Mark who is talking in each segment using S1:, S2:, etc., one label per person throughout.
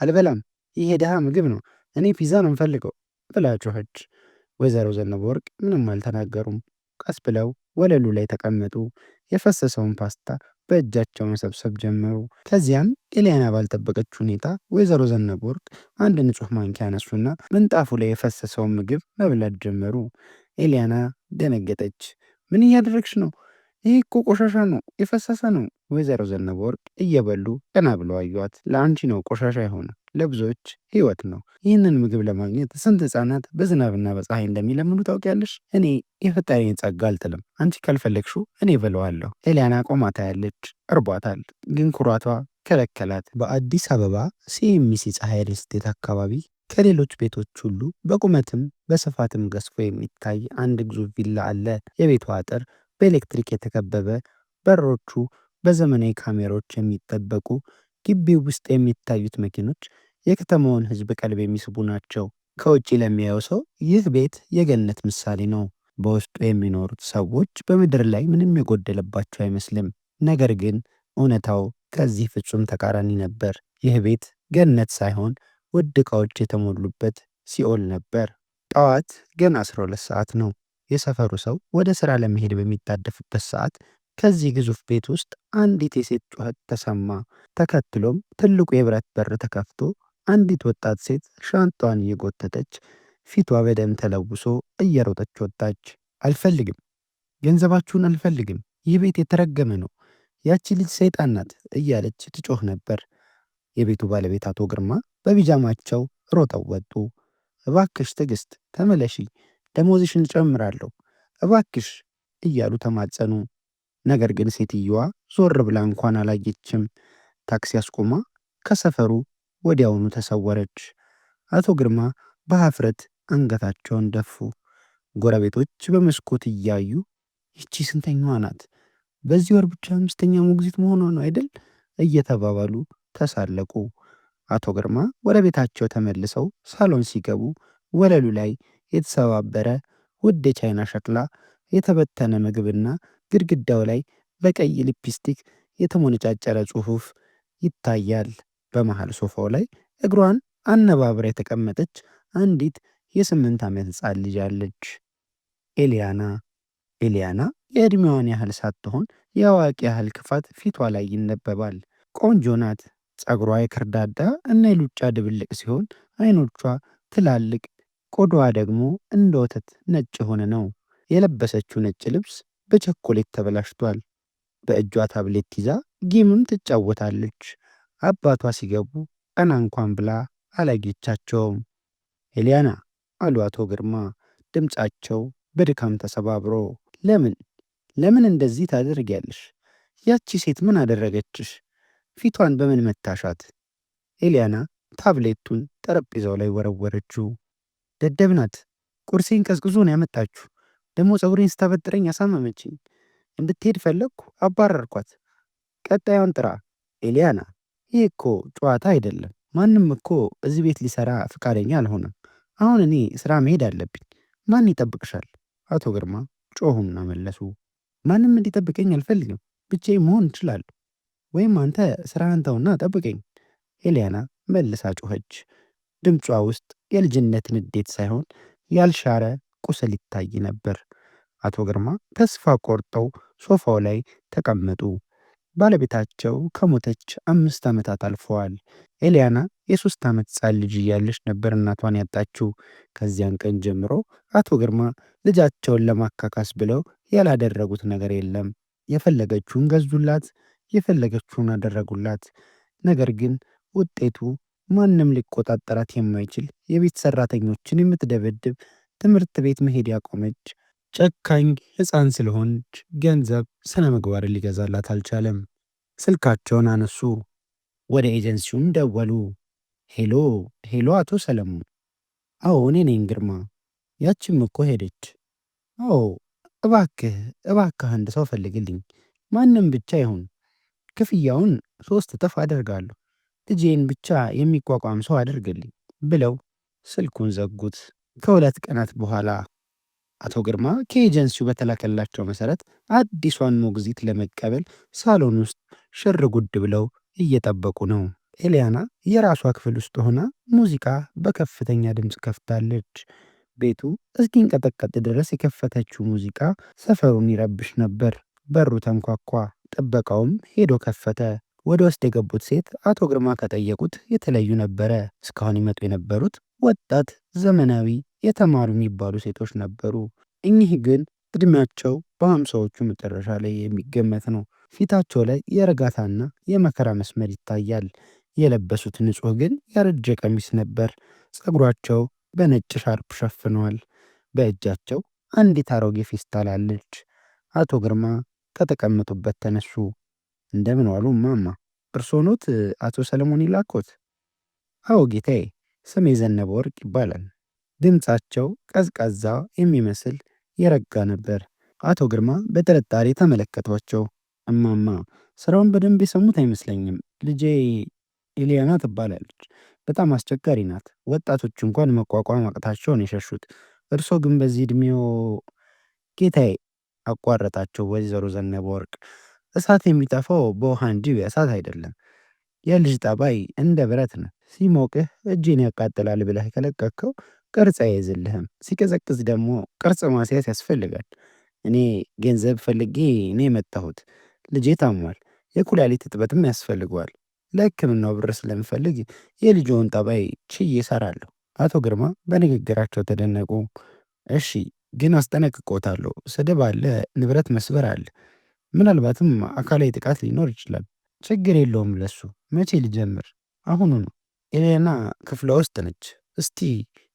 S1: አልበላም፣ ይሄ የድሃ ምግብ ነው፣ እኔ ፒዛ ነው የምፈልገው ብላ ጮኸች። ወይዘሮ ዘነበወርቅ ምንም አልተናገሩም። ቀስ ብለው ወለሉ ላይ ተቀመጡ። የፈሰሰውን ፓስታ በእጃቸው መሰብሰብ ጀመሩ። ከዚያም ኤልያና ባልጠበቀች ሁኔታ ወይዘሮ ዘነበወርቅ አንድ ንጹሕ ማንኪያ አነሱና ምንጣፉ ላይ የፈሰሰውን ምግብ መብላት ጀመሩ። ኤልያና ደነገጠች። ምን እያደረግሽ ነው? ይህ እኮ ቆሻሻ ነው፣ የፈሰሰ ነው። ወይዘሮ ዘነበወርቅ እየበሉ ቀና ብለው አዩዋት። ለአንቺ ነው ቆሻሻ የሆነ፣ ለብዙዎች ህይወት ነው። ይህንን ምግብ ለማግኘት ስንት ህፃናት በዝናብና በፀሐይ እንደሚለምኑ ታውቂያለሽ? እኔ የፈጣሪን ጸጋ አልጥልም። አንቺ ካልፈለግሽው እኔ በለዋለሁ። ኤልያና ቆማ ታያለች። እርቧታል፣ ግን ኩራቷ ከለከላት። በአዲስ አበባ ሲኤምሲ ፀሐይ ሪልስቴት አካባቢ ከሌሎች ቤቶች ሁሉ በቁመትም በስፋትም ገዝፎ የሚታይ አንድ ግዙፍ ቪላ አለ። የቤቱ አጥር በኤሌክትሪክ የተከበበ፣ በሮቹ በዘመናዊ ካሜራዎች የሚጠበቁ፣ ግቢው ውስጥ የሚታዩት መኪኖች የከተማውን ህዝብ ቀልብ የሚስቡ ናቸው። ከውጭ ለሚያየው ሰው ይህ ቤት የገነት ምሳሌ ነው። በውስጡ የሚኖሩት ሰዎች በምድር ላይ ምንም የጎደለባቸው አይመስልም። ነገር ግን እውነታው ከዚህ ፍጹም ተቃራኒ ነበር። ይህ ቤት ገነት ሳይሆን ውድ ዕቃዎች የተሞሉበት ሲኦል ነበር። ጠዋት ገና 12 ሰዓት ነው። የሰፈሩ ሰው ወደ ሥራ ለመሄድ በሚጣደፍበት ሰዓት ከዚህ ግዙፍ ቤት ውስጥ አንዲት የሴት ጩኸት ተሰማ። ተከትሎም ትልቁ የብረት በር ተከፍቶ አንዲት ወጣት ሴት ሻንጣዋን እየጎተተች ፊቷ በደም ተለውሶ እየሮጠች ወጣች። አልፈልግም፣ ገንዘባችሁን አልፈልግም፣ ይህ ቤት የተረገመ ነው፣ ያቺ ልጅ ሰይጣን ናት እያለች ትጮህ ነበር። የቤቱ ባለቤት አቶ ግርማ በቢጃማቸው ሮጠው ወጡ። እባክሽ ትዕግስት ተመለሺ፣ ደሞዝሽን ጨምራለሁ፣ እባክሽ እያሉ ተማጸኑ። ነገር ግን ሴትየዋ ዞር ብላ እንኳን አላየችም። ታክሲ አስቆማ ከሰፈሩ ወዲያውኑ ተሰወረች። አቶ ግርማ በሀፍረት አንገታቸውን ደፉ። ጎረቤቶች በመስኮት እያዩ ይቺ ስንተኛዋ ናት? በዚህ ወር ብቻ 5ኛ ሞግዚት መሆኗ ነው አይደል? እየተባባሉ ተሳለቁ። አቶ ግርማ ወደ ቤታቸው ተመልሰው ሳሎን ሲገቡ ወለሉ ላይ የተሰባበረ ውድ የቻይና ሸክላ፣ የተበተነ ምግብና ግድግዳው ላይ በቀይ ሊፕስቲክ የተሞነጫጨረ ጽሑፍ ይታያል። በመሃል ሶፋው ላይ እግሯን አነባብራ የተቀመጠች አንዲት የ8 ዓመት ሕፃን ልጅ አለች። ኤልያና የዕድሜዋን ያህል ሳትሆን የአዋቂ ያህል ክፋት ፊቷ ላይ ይነበባል። ቆንጆ ናት። ፀጉሯ የከርዳዳ እና የሉጫ ድብልቅ ሲሆን አይኖቿ ትላልቅ፣ ቆዳዋ ደግሞ እንደ ወተት ነጭ የሆነ ነው። የለበሰችው ነጭ ልብስ በቸኮሌት ተበላሽቷል። በእጇ ታብሌት ይዛ ጌምም ትጫወታለች። አባቷ ሲገቡ ቀና እንኳን ብላ አላየቻቸውም። ኤልያና አሉ አቶ ግርማ፣ ድምፃቸው በድካም ተሰባብሮ። ለምን እንደዚህ ታደርጊያለሽ? ያቺ ሴት ምን አደረገችሽ? ፊቷን በምን መታሻት? ኤልያና ታብሌቱን ጠረጴዛው ላይ ወረወረችው። ደደብ ናት። ቁርሴን ቀዝቅዞ ነው ያመጣችሁ። ደግሞ ፀጉሬን ስታበጥረኝ አሳመመችኝ። እንድትሄድ ፈለግኩ፣ አባረርኳት። ቀጣዩን ጥራ። ኤልያና፣ ይህ እኮ ጨዋታ አይደለም። ማንም እኮ እዚህ ቤት ሊሰራ ፈቃደኛ አልሆነም። አሁን እኔ ስራ መሄድ አለብኝ። ማን ይጠብቅሻል? አቶ ግርማ ጮሁና መለሱ። ማንም እንዲጠብቀኝ አልፈልግም። ብቻዬን መሆን እችላለሁ። ወይም አንተ ስራህን ተውና ጠብቀኝ። ኤልያና መልሳ ጮኸች። ድምጿ ውስጥ የልጅነት ንዴት ሳይሆን ያልሻረ ቁስል ይታይ ነበር። አቶ ግርማ ተስፋ ቆርጠው ሶፋው ላይ ተቀመጡ። ባለቤታቸው ከሞተች 5 ዓመታት አልፈዋል። ኤልያና የ3 ዓመት ሕፃን ልጅ እያለች ነበር እናቷን ያጣችው። ከዚያን ቀን ጀምሮ አቶ ግርማ ልጃቸውን ለማካካስ ብለው ያላደረጉት ነገር የለም። የፈለገችውን ገዙላት፣ የፈለገችውን አደረጉላት። ነገር ግን ውጤቱ ማንም ሊቆጣጠራት የማይችል የቤት ሰራተኞችን የምትደበድብ፣ ትምህርት ቤት መሄድ ያቆመች ጨካኝ ሕፃን ስለሆነች ገንዘብ ስነ ምግባር ሊገዛላት አልቻለም። ስልካቸውን አነሱ። ወደ ኤጀንሲውም ደወሉ። ሄሎ አቶ ሰለሞን። አዎ እኔ ነኝ ግርማ። ያችም እኮ ሄደች። አዎ እባክህ አንድ ሰው ፈልግልኝ፣ ማንም ብቻ ይሁን። ክፍያውን 3 እጥፍ አደርጋለሁ። ልጄን ብቻ የሚቋቋም ሰው አድርግልኝ ብለው ስልኩን ዘጉት። ከ2 ቀናት በኋላ አቶ ግርማ ከኤጀንሲው በተላከላቸው መሰረት አዲሷን ሞግዚት ለመቀበል ሳሎን ውስጥ ሽር ጉድ ብለው እየጠበቁ ነው። ኤሊያና የራሷ ክፍል ውስጥ ሆና ሙዚቃ በከፍተኛ ድምፅ ከፍታለች። ቤቱ እስኪንቀጠቀጥ ድረስ የከፈተችው ሙዚቃ ሰፈሩን ይረብሽ ነበር። በሩ ተንኳኳ። ጥበቃውም ሄዶ ከፈተ። ወደ ውስጥ የገቡት ሴት አቶ ግርማ ከጠየቁት የተለዩ ነበረ። እስካሁን ይመጡ የነበሩት ወጣት፣ ዘመናዊ፣ የተማሩ የሚባሉ ሴቶች ነበሩ። እኚህ ግን እድሜያቸው በሃምሳዎቹ መጨረሻ ላይ የሚገመት ነው። ፊታቸው ላይ የእርጋታና የመከራ መስመር ይታያል። የለበሱት ንጹሕ ግን ያረጀ ቀሚስ ነበር። ፀጉራቸው በነጭ ሻርፕ ሸፍነዋል። በእጃቸው አንዲት አሮጌ ፌስታል አለች። አቶ ግርማ ከተቀመጡበት ተነሱ። እንደምን ዋሉ እማማ? እርስዎ ኖት አቶ ሰለሞን ይላኮት? አዎ ጌታዬ፣ ስሜ ዘነበ ወርቅ ይባላል። ድምፃቸው ቀዝቃዛ የሚመስል የረጋ ነበር። አቶ ግርማ በጥርጣሬ ተመለከቷቸው። እማማ ስራውን በደንብ የሰሙት አይመስለኝም። ልጄ ኤሊያና ትባላለች። በጣም አስቸጋሪ ናት። ወጣቶች እንኳን መቋቋም አቅታቸውን የሸሹት። እርሶ ግን በዚህ ዕድሜዎ። ጌታዬ አቋረጣቸው ወይዘሮ ዘነበ ወርቅ። እሳት የሚጠፋው በውሃ እንጂ በእሳት አይደለም። የልጅ ጠባይ እንደ ብረት ነው። ሲሞቅህ እጅን ያቃጥላል ብለህ ከለቀቅከው ቅርጽ አይይዝልህም። ሲቀዘቅዝ ደግሞ ቅርጽ ማስያዝ ያስፈልጋል። እኔ ገንዘብ ፈልጌ እኔ የመጣሁት። ልጄ ታሟል። የኩላሊት እጥበትም ያስፈልገዋል። ለሕክምናው ብር ስለምፈልግ የልጅውን ጠባይ ችዬ እሰራለሁ። አቶ ግርማ በንግግራቸው ተደነቁ። እሺ ግን አስጠነቅቆታለሁ። ስድብ አለ፣ ንብረት መስበር አለ፣ ምናልባትም አካላዊ ጥቃት ሊኖር ይችላል። ችግር የለውም ለሱ። መቼ ልጀምር? አሁኑ ነው። ኤሌና ክፍሏ ውስጥ ነች። እስቲ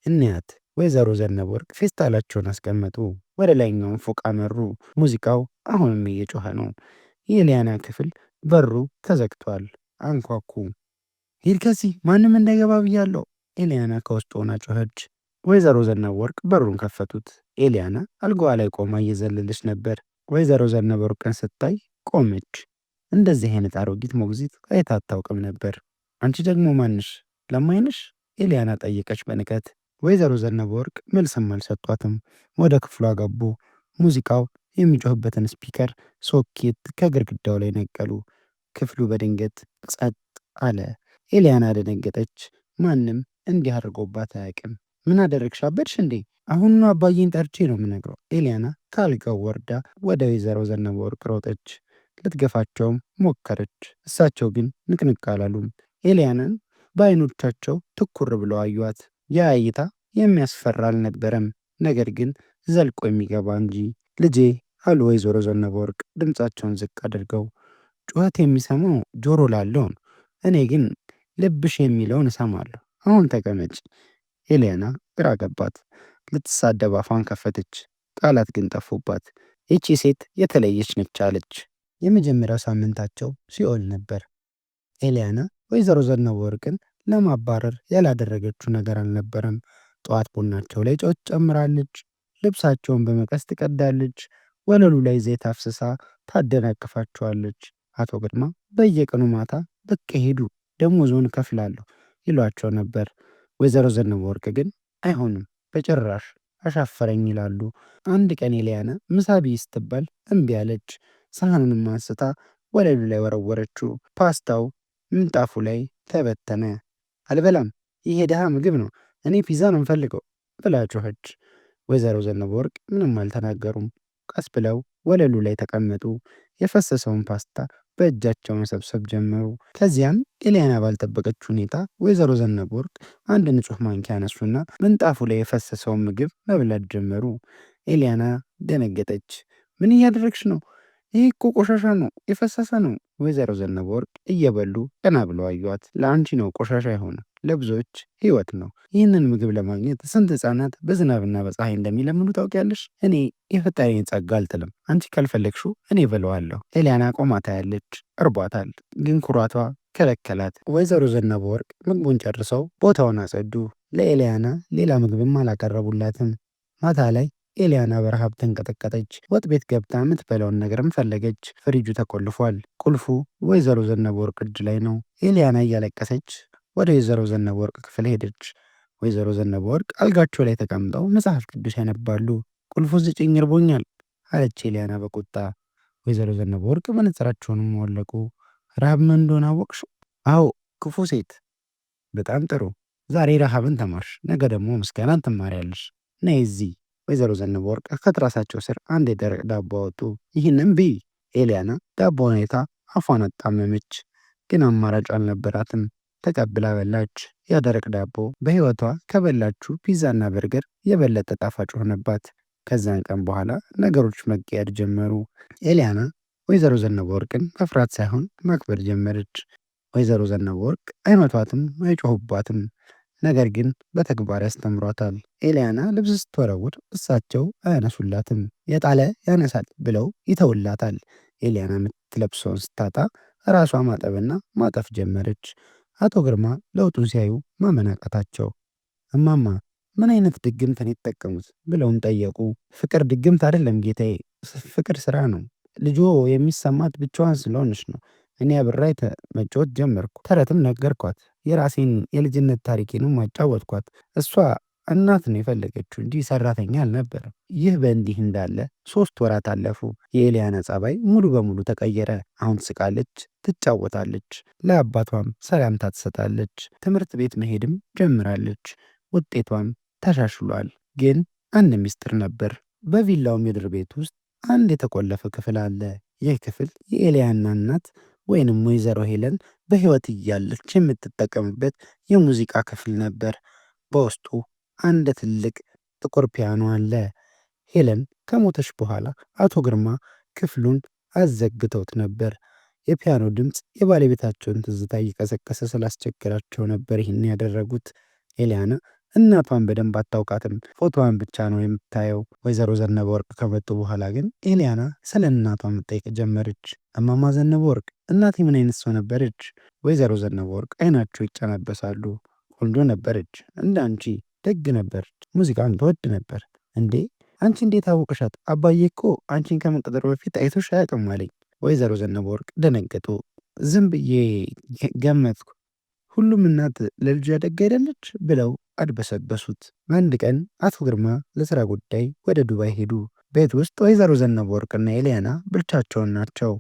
S1: እንያት። ወይዘሮ ዘነበ ወርቅ ፌስታላቸውን አስቀመጡ። ወደ ላይኛውን ፎቅ አመሩ። ሙዚቃው አሁንም እየጮኸ ነው። የኤልያና ክፍል በሩ ተዘግቷል። አንኳኩ። ሂድ ከዚህ፣ ማንም እንዳይገባ ብያለሁ። ኤልያና ከውስጥ ሆና ጮኸች። ወይዘሮ ዘነበ ወርቅ በሩን ከፈቱት። ኤልያና አልጋዋ ላይ ቆማ እየዘለለች ነበር። ወይዘሮ ዘነበ ወርቅን ስታይ ቆመች። እንደዚህ አይነት አሮጊት ሞግዚት አይታ አታውቅም ነበር። አንቺ ደግሞ ማንሽ? ለማይንሽ? ኤልያና ጠየቀች በንቀት። ወይዘሮ ዘነበ ወርቅ መልስም አልሰጧትም። ወደ ክፍሏ ገቡ። ሙዚቃው የሚጮህበትን ስፒከር ሶኬት ከግድግዳው ላይ ነቀሉ። ክፍሉ በድንገት ጸጥ አለ። ኤልያና ደነገጠች። ማንም እንዲህ አድርጎባት አያውቅም። ምን አደረግሽ? አበድሽ እንዴ? አሁኑ አባዬን ጠርቼ ነው የምነግረው። ኤልያና ከአልጋው ወርዳ ወደ ወይዘሮ ዘነበ ወርቅ ሮጠች። ልትገፋቸውም ሞከረች። እሳቸው ግን ንቅንቅ አላሉም። ኤልያናን በዓይኖቻቸው ትኩር ብለው አዩአት። ያ እይታ የሚያስፈራ አልነበረም፣ ነገር ግን ዘልቆ የሚገባ እንጂ። ልጄ አሉ ወይዘሮ ዘነበ ወርቅ ድምፃቸውን ዝቅ አድርገው። ጩኸት የሚሰማው ጆሮ ላለው ነው። እኔ ግን ልብሽ የሚለውን እሰማለሁ። አሁን ተቀመጭ። ኤልያና ግራ ገባት። ልትሳደብ አፏን ከፈተች። ቃላት ግን ጠፉባት። ይቺ ሴት የተለየች ነች አለች። የመጀመሪያው ሳምንታቸው ሲኦል ነበር። ኤልያና ወይዘሮ ዘነበ ወርቅን ለማባረር ያላደረገችው ነገር አልነበረም። ጠዋት ቡናቸው ላይ ጨው ጨምራለች። ልብሳቸውን በመቀስ ትቀዳለች። ወለሉ ላይ ዘይት አፍስሳ ታደናቅፋቸዋለች። አቶ ግርማ በየቀኑ ማታ ብቅ ሄዱ፣ ደሞዝዎን እከፍላለሁ ይሏቸው ነበር። ወይዘሮ ዘነበ ወርቅ ግን አይሆንም በጭራሽ አሻፈረኝ ይላሉ። አንድ ቀን ኤልያና ምሳ ብይ ስትባል እምቢ አለች። ሳህኑንም አንስታ ወለሉ ላይ ወረወረችው። ፓስታው ምንጣፉ ላይ ተበተነ። አልበላም፣ ይሄ ድሃ ምግብ ነው፣ እኔ ፒዛ ነው የምፈልገው ብላ ጮኸች። ወይዘሮ ዘነበ ወርቅ ምንም አልተናገሩም። ቀስ ብለው ወለሉ ላይ ተቀመጡ። የፈሰሰውን ፓስታ በእጃቸው መሰብሰብ ጀመሩ። ከዚያም ኤልያና ባልጠበቀች ሁኔታ ወይዘሮ ዘነበ ወርቅ አንድ ንጹሕ ማንኪያ አነሱና ምንጣፉ ላይ የፈሰሰውን ምግብ መብላት ጀመሩ። ኤልያና ደነገጠች። ምን እያደረግሽ ነው? ይህ እኮ ቆሻሻ ነው፣ የፈሰሰ ነው። ወይዘሮ ዘነበ ወርቅ እየበሉ ቀና ብለው አዩአት። ለአንቺ ነው ቆሻሻ የሆነ፣ ለብዙዎች ሕይወት ነው። ይህንን ምግብ ለማግኘት ስንት ሕፃናት በዝናብና በፀሐይ እንደሚለምኑ ታውቂያለሽ? እኔ የፈጣሪን ጸጋ አልጥልም። አንቺ ካልፈለግሽው እኔ በለዋለሁ። ኤልያና ቆማ ታያለች። እርቧታል፣ ግን ኩራቷ ከለከላት። ወይዘሮ ዘነበ ወርቅ ምግቡን ጨርሰው ቦታውን አጸዱ። ለኤልያና ሌላ ምግብም አላቀረቡላትም። ማታ ላይ ኤልያና በረሃብ ተንቀጠቀጠች። ወጥ ቤት ገብታ የምትበላውን ነገርም ፈለገች። ፍሪጁ ተቆልፏል። ቁልፉ ወይዘሮ ዘነበ ወርቅ እጅ ላይ ነው። ኤልያና እያለቀሰች ወደ ወይዘሮ ዘነበ ወርቅ ክፍል ሄደች። ወይዘሮ ዘነበ ወርቅ አልጋቸው ላይ ተቀምጠው መጽሐፍ ቅዱስ ያነባሉ። ቁልፉ ስጭኝ እርቦኛል አለች ኤልያና በቁጣ። ወይዘሮ ዘነበ ወርቅ መነጽራቸውንም ወለቁ። ረሃብ ምን እንደሆነ አወቅሽው? አዎ ክፉ ሴት። በጣም ጥሩ። ዛሬ ረሃብን ተማርሽ፣ ነገ ደግሞ ምስጋናን ትማሪያለሽ። ነይ እዚህ። ወይዘሮ ዘነበወርቅ ከትራሳቸው ስር አንድ የደረቅ ዳቦ አወጡ። ይህንም ብይ። ኤልያና ዳቦውን አይታ አፏን አጣመመች፣ ግን አማራጭ አልነበራትም። ተቀብላ በላች። ያ ደረቅ ዳቦ በሕይወቷ ከበላችሁ ፒዛና በርገር የበለጠ ጣፋጭ ሆነባት። ከዛን ቀን በኋላ ነገሮች መቀየር ጀመሩ። ኤልያና ወይዘሮ ዘነበወርቅን መፍራት ሳይሆን ማክበር ጀመረች። ወይዘሮ ዘነበወርቅ አይመቷትም፣ አይጮሁባትም። ነገር ግን በተግባር ያስተምሯታል። ኤልያና ልብስ ስትወረውር እሳቸው አያነሱላትም። የጣለ ያነሳል ብለው ይተውላታል። ኤልያና የምትለብሰውን ስታጣ ራሷ ማጠብና ማጠፍ ጀመረች። አቶ ግርማ ለውጡን ሲያዩ ማመን አቃታቸው። እማማ ምን አይነት ድግምትን የተጠቀሙት ብለውም ጠየቁ። ፍቅር ድግምት አይደለም ጌታዬ፣ ፍቅር ስራ ነው። ልጆ የሚሰማት ብቻዋን ስለሆነች ነው። እኔ አብሬያት መጫወት ጀመርኩ። ተረትም ነገርኳት። የራሴን የልጅነት ታሪኬንም አጫወትኳት። እሷ እናት ነው የፈለገችው እንጂ ሰራተኛ አልነበረም። ይህ በእንዲህ እንዳለ 3 ወራት አለፉ። የኤልያና ጸባይ ሙሉ በሙሉ ተቀየረ። አሁን ትስቃለች፣ ትጫወታለች፣ ለአባቷም ሰላምታ ትሰጣለች። ትምህርት ቤት መሄድም ጀምራለች። ውጤቷም ተሻሽሏል። ግን አንድ ሚስጥር ነበር። በቪላው ምድር ቤት ውስጥ አንድ የተቆለፈ ክፍል አለ። ይህ ክፍል የኤልያና እናት ወይንም ወይዘሮ ሄለን በሕይወት እያለች የምትጠቀምበት የሙዚቃ ክፍል ነበር። በውስጡ አንድ ትልቅ ጥቁር ፒያኖ አለ። ሄለን ከሞተች በኋላ አቶ ግርማ ክፍሉን አዘግተውት ነበር። የፒያኖ ድምፅ የባለቤታቸውን ትዝታ እየቀሰቀሰ ስላስቸገራቸው ነበር ይህን ያደረጉት። ኤልያና እናቷን በደንብ አታውቃትም፣ ፎቶዋን ብቻ ነው የምታየው። ወይዘሮ ዘነበወርቅ ከመጡ በኋላ ግን ኤልያና ስለ እናቷ መጠየቅ ጀመረች። እማማ ዘነበወርቅ እናቴ ምን አይነት ሰው ነበረች? ወይዘሮ ዘነበወርቅ አይናቸው ይጨናበሳሉ። ቆንጆ ነበረች፣ እንደ አንቺ ደግ ነበረች፣ ሙዚቃን ትወድ ነበር። እንዴ አንቺ እንዴት አወቅሻት? አባዬ እኮ አንቺን ከመቅጠሩ በፊት አይቶሽ አያውቅም አለኝ። ወይዘሮ ዘነበወርቅ ደነገጡ። ዝም ብዬ ገመትኩ፣ ሁሉም እናት ለልጇ ደግ አይደለች ብለው አድበሰበሱት። አንድ ቀን አቶ ግርማ ለሥራ ጉዳይ ወደ ዱባይ ሄዱ። ቤት ውስጥ ወይዘሮ ዘነበወርቅና ኤልያና ብቻቸውን ናቸው።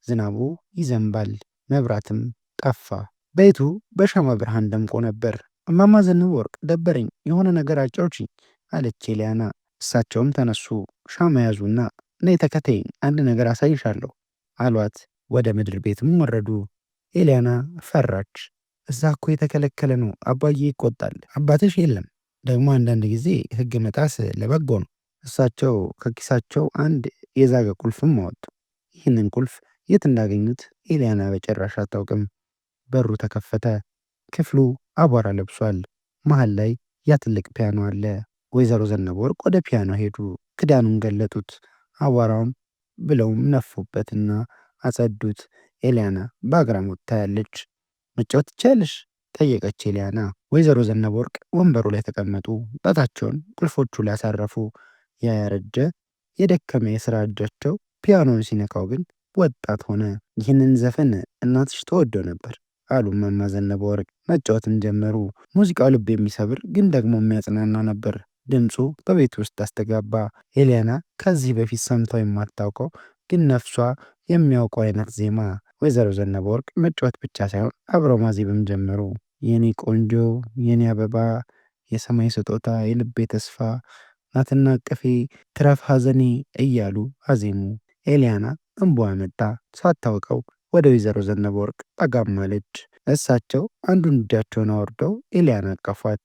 S1: ዝናቡ ይዘንባል፣ መብራትም ጠፋ። ቤቱ በሻማ ብርሃን ደምቆ ነበር። እማማ ዘነበወርቅ ደበረኝ፣ የሆነ ነገር አጫውችኝ አለች ኤልያና። እሳቸውም ተነሱ፣ ሻማ ያዙና ነይ ተከተይኝ፣ አንድ ነገር አሳይሻለሁ አሏት። ወደ ምድር ቤትም ወረዱ። ኤልያና ፈራች። እዛ እኮ የተከለከለ ነው፣ አባዬ ይቆጣል። አባትሽ የለም። ደግሞ አንዳንድ ጊዜ ሕግ መጣስ ለበጎ ነው። እሳቸው ከኪሳቸው አንድ የዛገ ቁልፍም አወጡ። ይህንን ቁልፍ የት እንዳገኙት ኤልያና በጭራሽ አታውቅም። በሩ ተከፈተ። ክፍሉ አቧራ ለብሷል። መሃል ላይ ያ ትልቅ ፒያኖ አለ። ወይዘሮ ዘነበወርቅ ወደ ፒያኖ ሄዱ። ክዳኑን ገለጡት። አቧራውን ብለውም ነፉበትና አጸዱት። ኤልያና በአግራሞት ታያለች። መጫወት ትችያለሽ? ጠየቀች ኤልያና። ወይዘሮ ዘነበወርቅ ወንበሩ ላይ ተቀመጡ። ጣታቸውን ቁልፎቹ ላይ አሳረፉ። ያ ያረጀ የደከመ የሥራ እጃቸው ፒያኖን ሲነካው ግን ወጣት ሆነ። ይህንን ዘፈን እናትሽ ተወደው ነበር አሉ እማማ ዘነበወርቅ። መጫወትም ጀመሩ። ሙዚቃው ልብ የሚሰብር ግን ደግሞ የሚያጽናና ነበር። ድምፁ በቤት ውስጥ አስተጋባ። ኤልያና ከዚህ በፊት ሰምተው የማታውቀው ግን ነፍሷ የሚያውቀው አይነት ዜማ። ወይዘሮ ዘነበወርቅ መጫወት ብቻ ሳይሆን አብረው ማዜብም ጀመሩ። የኔ ቆንጆ፣ የኔ አበባ፣ የሰማይ ስጦታ፣ የልቤ ተስፋ፣ ናትና አቀፌ፣ ትረፍ ሐዘኔ እያሉ አዜሙ። ኤልያና እንቧ መጣ። ሳታውቀው ወደ ወይዘሮ ዘነበወርቅ ጠጋም አለች። እሳቸው አንዱን እጃቸውን አወርደው ኤልያና አቀፏት።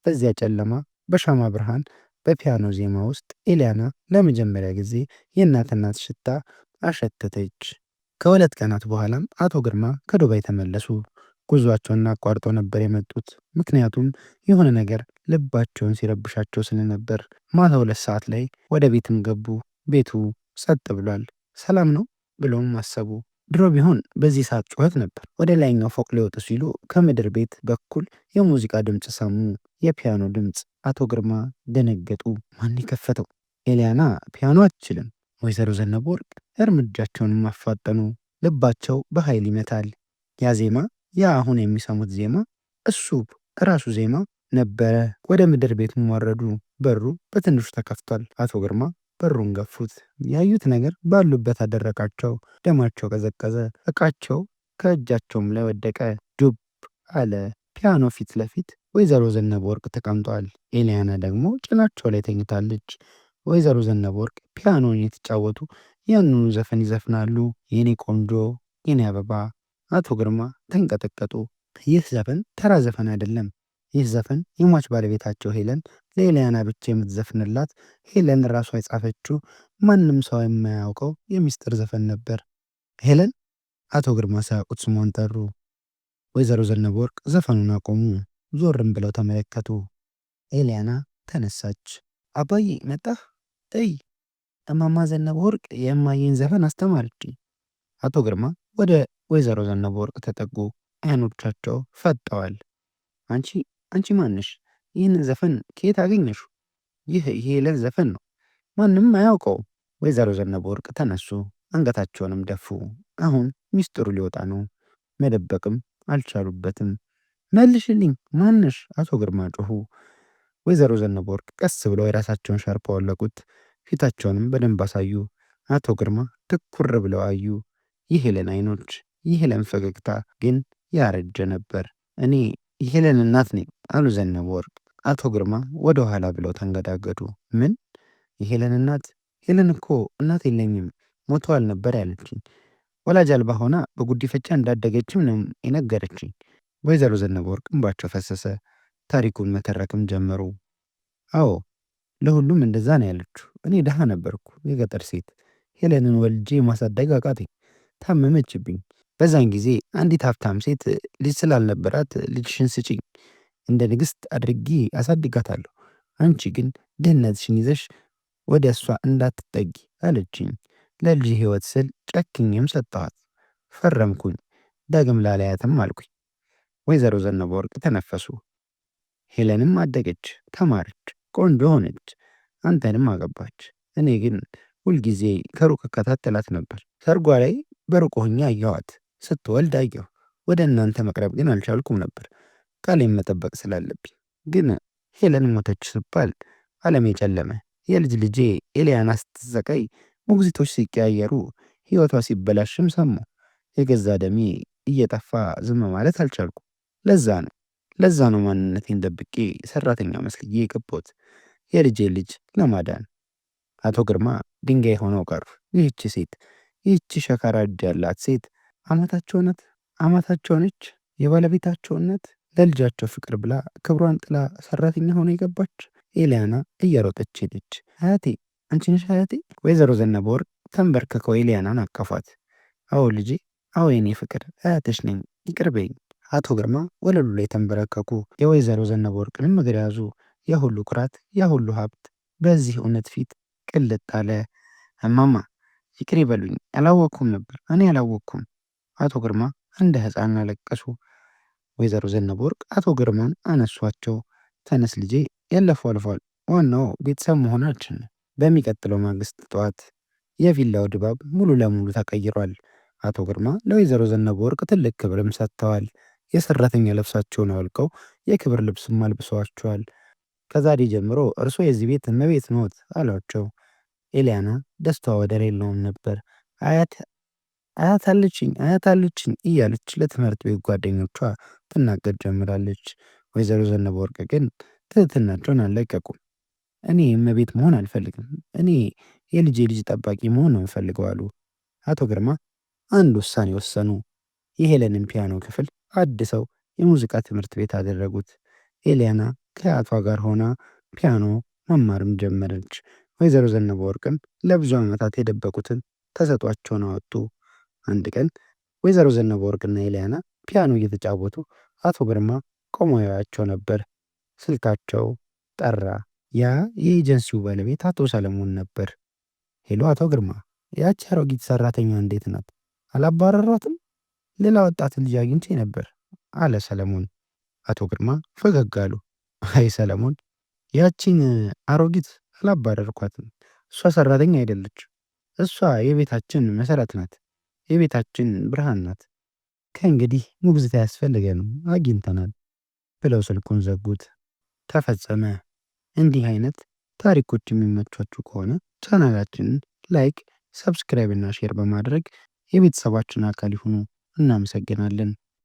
S1: በዚያ ጨለማ በሻማ ብርሃን በፒያኖ ዜማ ውስጥ ኤልያና ለመጀመሪያ ጊዜ የእናትናት ሽታ አሸተተች። ከሁለት ቀናት በኋላም አቶ ግርማ ከዱባይ ተመለሱ። ጉዟቸውን አቋርጠው ነበር የመጡት፣ ምክንያቱም የሆነ ነገር ልባቸውን ሲረብሻቸው ስለነበር። ማታ 2 ሰዓት ላይ ወደ ቤትም ገቡ። ቤቱ ጸጥ ብሏል። ሰላም ነው ብለውም አሰቡ። ድሮ ቢሆን በዚህ ሰዓት ጩኸት ነበር። ወደ ላይኛው ፎቅ ሊወጡ ሲሉ ከምድር ቤት በኩል የሙዚቃ ድምፅ ሰሙ። የፒያኖ ድምፅ። አቶ ግርማ ደነገጡ። ማን የከፈተው? ኤልያና ፒያኖ አትችልም። ወይዘሮ ዘነበወርቅ እርምጃቸውንም አፋጠኑ። ልባቸው በኃይል ይመታል። ያ ዜማ፣ ያ አሁን የሚሰሙት ዜማ እሱ ራሱ ዜማ ነበረ። ወደ ምድር ቤቱም ወረዱ። በሩ በትንሹ ተከፍቷል። አቶ ግርማ በሩን ገፉት። ያዩት ነገር ባሉበት አደረቃቸው። ደማቸው ቀዘቀዘ። ዕቃቸው ከእጃቸውም ላይ ወደቀ። ዱብ አለ። ፒያኖ ፊት ለፊት ወይዘሮ ዘነበ ወርቅ ተቀምጠዋል። ኤልያና ደግሞ ጭናቸው ላይ ተኝታለች። ወይዘሮ ዘነበ ወርቅ ፒያኖን የተጫወቱ ያንኑ ዘፈን ይዘፍናሉ። የኔ ቆንጆ፣ የኔ አበባ። አቶ ግርማ ተንቀጠቀጡ። ይህ ዘፈን ተራ ዘፈን አይደለም። ይህ ዘፈን የሟች ባለቤታቸው ሄለን ለኤልያና ብቻ የምትዘፍንላት፣ ሄለን ራሷ የጻፈችው ማንም ሰው የማያውቀው የሚስጥር ዘፈን ነበር። ሄለን? አቶ ግርማ ሳያውቁት ስሟን ጠሩ። ወይዘሮ ዘነበ ወርቅ ዘፈኑን አቆሙ። ዞርም ብለው ተመለከቱ። ኤልያና ተነሳች። አባዬ መጣህ? እይ፣ እማማ ዘነበ ወርቅ የእማዬን ዘፈን አስተማረች። አቶ ግርማ ወደ ወይዘሮ ዘነበ ወርቅ ተጠጉ። አይኖቻቸው ፈጠዋል። አንቺ ማንሽ? ይህንን ዘፈን ከየት አገኘሹ? ይህ የሄለን ዘፈን ነው፣ ማንም አያውቀው። ወይዘሮ ዘነበ ወርቅ ተነሱ፣ አንገታቸውንም ደፉ። አሁን ሚስጥሩ ሊወጣ ነው። መደበቅም አልቻሉበትም። መልሽልኝ፣ ማንሽ? አቶ ግርማ ጮሁ። ወይዘሮ ዘነበ ወርቅ ቀስ ብለው የራሳቸውን ሻርፕ አወለቁት። ፊታቸውንም በደንብ አሳዩ። አቶ ግርማ ትኩር ብለው አዩ። የሄለን አይኖች፣ የሄለን ፈገግታ ግን ያረጀ ነበር። እኔ የሄለን እናት ነኝ አሉ ዘነበ ወርቅ። አቶ ግርማ ወደ ኋላ ብለው ተንገዳገዱ። ምን? የሄለን እናት? ሄለን እኮ እናት የለኝም ሞተዋል ነበር ያለችኝ። ወላጅ አልባ ሆና በጉዲፈቻ እንዳደገችም ነው የነገረችኝ። ወይዘሮ ዘነበ ወርቅ እንባቸው ፈሰሰ። ታሪኩን መተረክም ጀመሩ። አዎ ለሁሉም እንደዛ ነው ያለችው። እኔ ድሃ ነበርኩ፣ የገጠር ሴት። ሄለንን ወልጄ ማሳደግ አቃተኝ፣ ታመመችብኝ። በዛን ጊዜ አንዲት ሀብታም ሴት ልጅ ስላልነበራት ልጅሽን ስጪኝ፣ እንደ ንግሥት አድርጌ አሳድጋታለሁ፣ አንቺ ግን ድህነትሽን ይዘሽ ወደ እሷ እንዳትጠጊ አለችኝ። ለልጅ ሕይወት ስል ጨክኜም ሰጠኋት። ፈረምኩኝ፣ ዳግም ላላያትም አልኩኝ። ወይዘሮ ዘነበ ወርቅ ተነፈሱ። ሄለንም አደገች፣ ተማረች፣ ቆንጆ ሆነች፣ አንተንም አገባች። እኔ ግን ሁልጊዜ ከሩቅ እከታተላት ነበር። ሰርጓ ላይ በሩቅ ሆኜ አየኋት። ስትወልድ አየሁ። ወደ እናንተ መቅረብ ግን አልቻልኩም ነበር፣ ቃሌን መጠበቅ ስላለብኝ። ግን ሄለን ሞተች ስባል ዓለም የጨለመ። የልጅ ልጄ ኤልያና ስትሰቃይ፣ ሞግዚቶች ሲቀያየሩ፣ ሕይወቷ ሲበላሽም ሰማሁ። የገዛ ደሜ እየጠፋ ዝም ማለት አልቻልኩም። ለዛ ነው ማንነቴን ደብቄ ሰራተኛ መስልዬ የገባሁት የልጄ ልጅ ለማዳን። አቶ ግርማ ድንጋይ ሆነው ቀሩ። ይህቺ ሸካራ እጅ ያላት ሴት አማታቸው ነች። የባለቤታቸው እናት ለልጃቸው ፍቅር ብላ ክብሯን ጥላ ሰራተኛ ሆነ የገባች። ኤልያና እየሮጠች ሄደች። አያቴ፣ አንቺ ነሽ አያቴ? ወይዘሮ ዘነበ ወርቅ ተንበርክከው ኤልያናን አቀፏት። አዎ ልጄ፣ አዎ የኔ ፍቅር፣ አያትሽ ነኝ፣ ይቅር በይኝ። አቶ ግርማ ወለሉ ላይ ተንበረከኩ። የወይዘሮ ዘነበ ወርቅንም እግር ያዙ። ያ ሁሉ ኩራት፣ ያ ሁሉ ሀብት በዚህ እውነት ፊት ቅልጥ አለ። እማማ ይቅር ይበሉኝ፣ አላወቅኩም ነበር፣ እኔ አላወቅኩም። አቶ ግርማ እንደ ሕፃን አለቀሱ። ወይዘሮ ዘነበ ወርቅ አቶ ግርማን አነሷቸው። ተነስ ልጄ፣ ያለፈው አልፏል፣ ዋናው ቤተሰብ መሆናችን። በሚቀጥለው ማግስት ጠዋት የቪላው ድባብ ሙሉ ለሙሉ ተቀይሯል። አቶ ግርማ ለወይዘሮ ዘነበ ወርቅ ትልቅ ክብርም ሰጥተዋል። የሰራተኛ ልብሳቸውን አውልቀው የክብር ልብስም አልብሰዋቸዋል። ከዛሬ ጀምሮ እርሶ የዚህ ቤት እመቤት ነዎት አሏቸው። ኤልያና ደስታዋ ወደር የለውም ነበር። አያት አለችኝ እያለች ለትምህርት ቤት ጓደኞቿ ትናገር ጀምራለች። ወይዘሮ ዘነበ ወርቅ ግን ትህትናቸውን አልለቀቁም። እኔ እመቤት መሆን አልፈልግም፣ እኔ የልጄ ልጅ ጠባቂ መሆን ነው የምፈልገው አሉ። አቶ ግርማ አንድ ውሳኔ ወሰኑ። የሄለንን ፒያኖ ክፍል አድሰው የሙዚቃ ትምህርት ቤት አደረጉት። ኤልያና ከአያቷ ጋር ሆና ፒያኖ መማርም ጀመረች። ወይዘሮ ዘነበ ወርቅም ለብዙ ዓመታት የደበቁትን ተሰጧቸውን አወጡ። አንድ ቀን ወይዘሮ ዘነበ ወርቅና ኤልያና ፒያኖ እየተጫወቱ አቶ ግርማ ቆሞ ያያቸው ነበር። ስልካቸው ጠራ። ያ የኤጀንሲው ባለቤት አቶ ሰለሞን ነበር። ሄሎ አቶ ግርማ፣ ያቺ አሮጊት ሰራተኛ እንዴት ናት? አላባረሯትም? ሌላ ወጣት ልጅ አግኝቼ ነበር አለ ሰለሞን። አቶ ግርማ ፈገግ አሉ። አይ ሰለሞን፣ ያቺን አሮጊት አላባረርኳትም። እሷ ሰራተኛ አይደለች። እሷ የቤታችን መሰረት ናት፣ የቤታችን ብርሃን ናት። ከእንግዲህ ሙግዚት አያስፈልገንም፣ አግኝተናል ብለው ስልኩን ዘጉት። ተፈጸመ። እንዲህ አይነት ታሪኮች የሚመቿችሁ ከሆነ ቻናላችንን ላይክ፣ ሰብስክራይብ እና ሼር በማድረግ የቤተሰባችን አካል ይሁኑ። እናመሰግናለን።